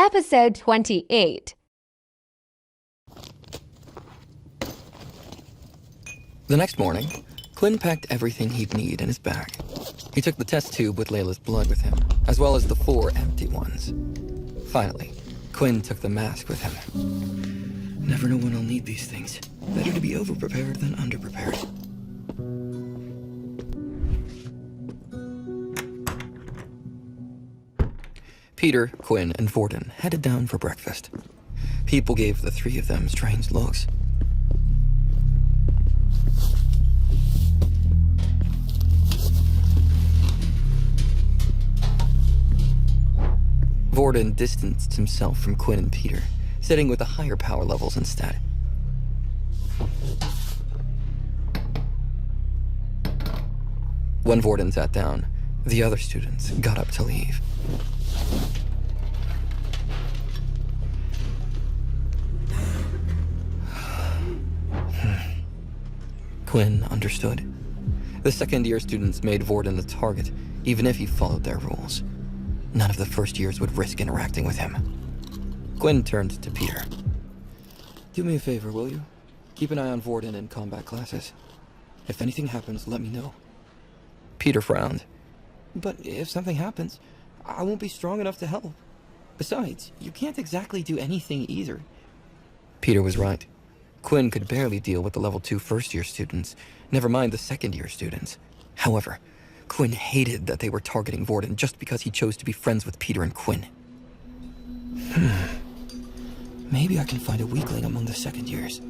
Episode 28. The next morning, Quinn packed everything he'd need in his bag. He took the test tube with Layla's blood with him, as well as the 4 empty ones. Finally, Quinn took the mask with him. Never know when I'll need these things. Better to be overprepared than underprepared. Peter, Quinn, and Vorden headed down for breakfast. People gave the 3 of them strange looks. Vorden distanced himself from Quinn and Peter, sitting with the higher power levels instead. When Vorden sat down, the other students got up to leave. Quinn understood. The second-year students made Vorden the target, even if he followed their rules. None of the first years would risk interacting with him. Quinn turned to Peter. Do me a favor, will you? Keep an eye on Vorden in combat classes. If anything happens, let me know. Peter frowned. But if something happens, I won't be strong enough to help. Besides, you can't exactly do anything either. Peter was right. Quinn could barely deal with the level 2 first-year students, never mind the second-year students. However, Quinn hated that they were targeting Vorden just because he chose to be friends with Peter and Quinn. Maybe I can find a weakling among the second years.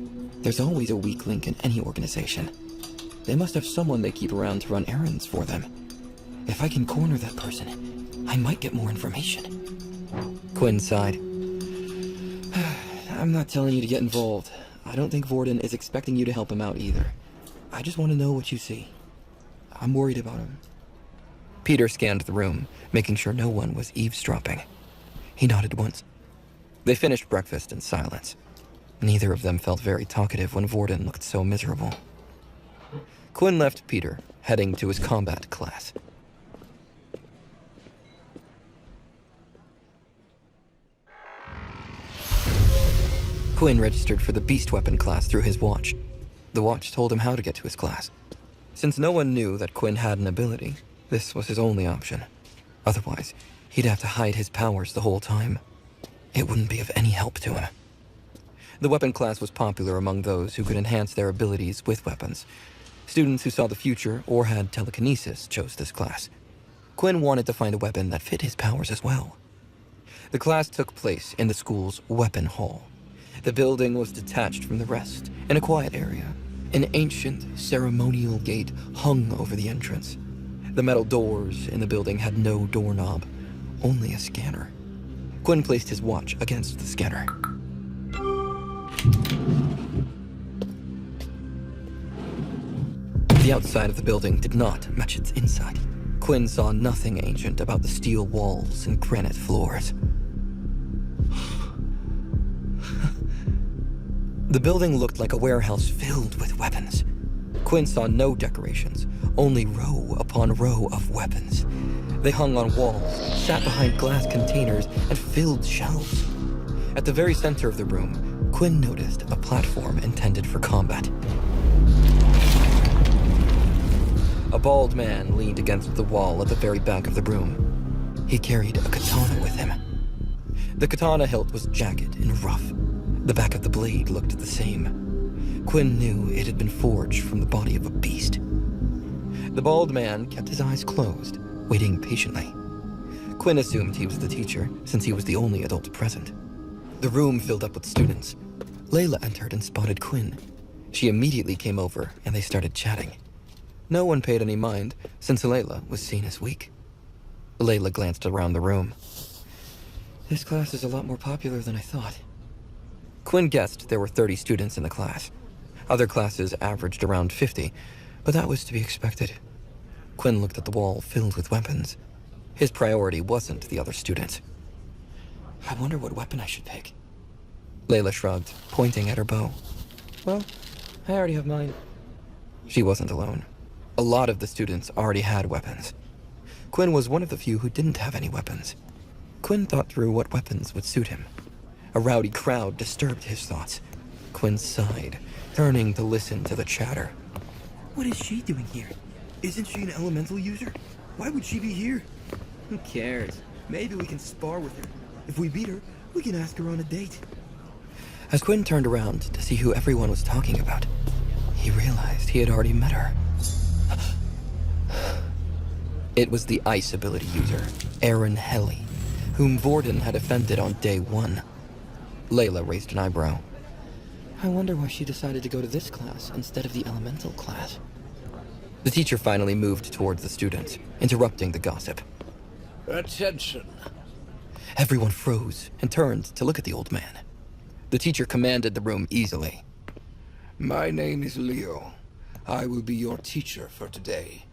There's always a weak link in any organization. They must have someone they keep around to run errands for them. If I can corner that person, I might get more information. Quinn sighed. I'm not telling you to get involved. I don't think Vorden is expecting you to help him out either. I just want to know what you see. I'm worried about him. Peter scanned the room, making sure no one was eavesdropping. He nodded once. They finished breakfast in silence. Neither of them felt very talkative when Vorden looked so miserable. Quinn left Peter, heading to his combat class. Quinn registered for the beast weapon class through his watch. The watch told him how to get to his class. Since no one knew that Quinn had an ability, this was his only option. Otherwise, he'd have to hide his powers the whole time. It wouldn't be of any help to him. The weapon class was popular among those who could enhance their abilities with weapons. Students who saw the future or had telekinesis chose this class. Quinn wanted to find a weapon that fit his powers as well. The class took place in the school's weapon hall. The building was detached from the rest, in a quiet area. An ancient, ceremonial gate hung over the entrance. The metal doors in the building had no doorknob, only a scanner. Quinn placed his watch against the scanner. The outside of the building did not match its inside. Quinn saw nothing ancient about the steel walls and granite floors. The building looked like a warehouse filled with weapons. Quinn saw no decorations, only row upon row of weapons. They hung on walls, sat behind glass containers, and filled shelves. At the very center of the room, Quinn noticed a platform intended for combat. A bald man leaned against the wall at the very back of the room. He carried a katana with him. The katana hilt was jagged and rough. The back of the blade looked the same. Quinn knew it had been forged from the body of a beast. The bald man kept his eyes closed, waiting patiently. Quinn assumed he was the teacher, since he was the only adult present. The room filled up with students. Layla entered and spotted Quinn. She immediately came over, and they started chatting. No one paid any mind, since Layla was seen as weak. Layla glanced around the room. This class is a lot more popular than I thought. Quinn guessed there were 30 students in the class. Other classes averaged around 50, but that was to be expected. Quinn looked at the wall filled with weapons. His priority wasn't the other students. I wonder what weapon I should pick. Layla shrugged, pointing at her bow. Well, I already have mine. She wasn't alone. A lot of the students already had weapons. Quinn was one of the few who didn't have any weapons. Quinn thought through what weapons would suit him. A rowdy crowd disturbed his thoughts. Quinn sighed, turning to listen to the chatter. What is she doing here? Isn't she an elemental user? Why would she be here? Who cares? Maybe we can spar with her. If we beat her, we can ask her on a date. As Quinn turned around to see who everyone was talking about, he realized he had already met her. It was the ice ability user, Aaron Helly, whom Vorden had offended on day one. Layla raised an eyebrow. I wonder why she decided to go to this class instead of the elemental class. The teacher finally moved towards the students, interrupting the gossip. Attention. Everyone froze and turned to look at the old man. The teacher commanded the room easily. My name is Leo. I will be your teacher for today.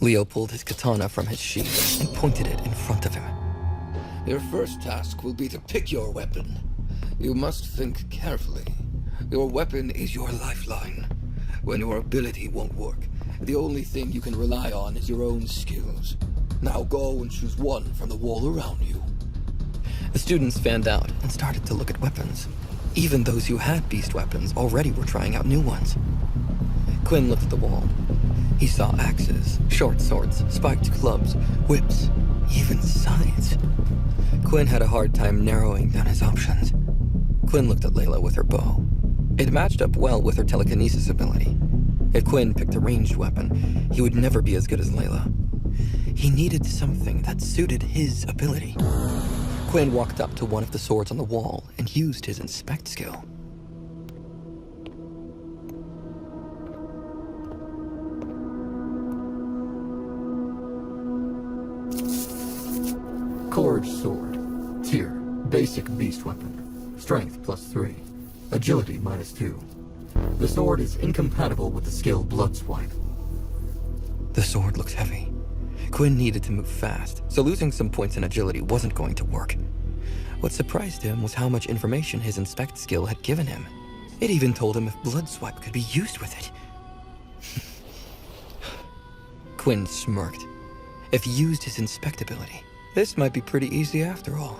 Leo pulled his katana from his sheath and pointed it in front of him. Your first task will be to pick your weapon. You must think carefully. Your weapon is your lifeline. When your ability won't work, the only thing you can rely on is your own skills. Now go and choose one from the wall around you. The students fanned out and started to look at weapons. Even those who had beast weapons already were trying out new ones. Quinn looked at the wall. He saw axes, short swords, spiked clubs, whips, even scythes. Quinn had a hard time narrowing down his options. Quinn looked at Layla with her bow. It matched up well with her telekinesis ability. If Quinn picked a ranged weapon, he would never be as good as Layla. He needed something that suited his ability. Quinn walked up to one of the swords on the wall and used his inspect skill. Corage Sword. Tier. Basic beast weapon. Strength +3. Agility -2. The sword is incompatible with the skill Blood Swipe. The sword looked heavy. Quinn needed to move fast, so losing some points in agility wasn't going to work. What surprised him was how much information his inspect skill had given him. It even told him if Blood Swipe could be used with it. Quinn smirked. If he used his inspect ability, this might be pretty easy after all.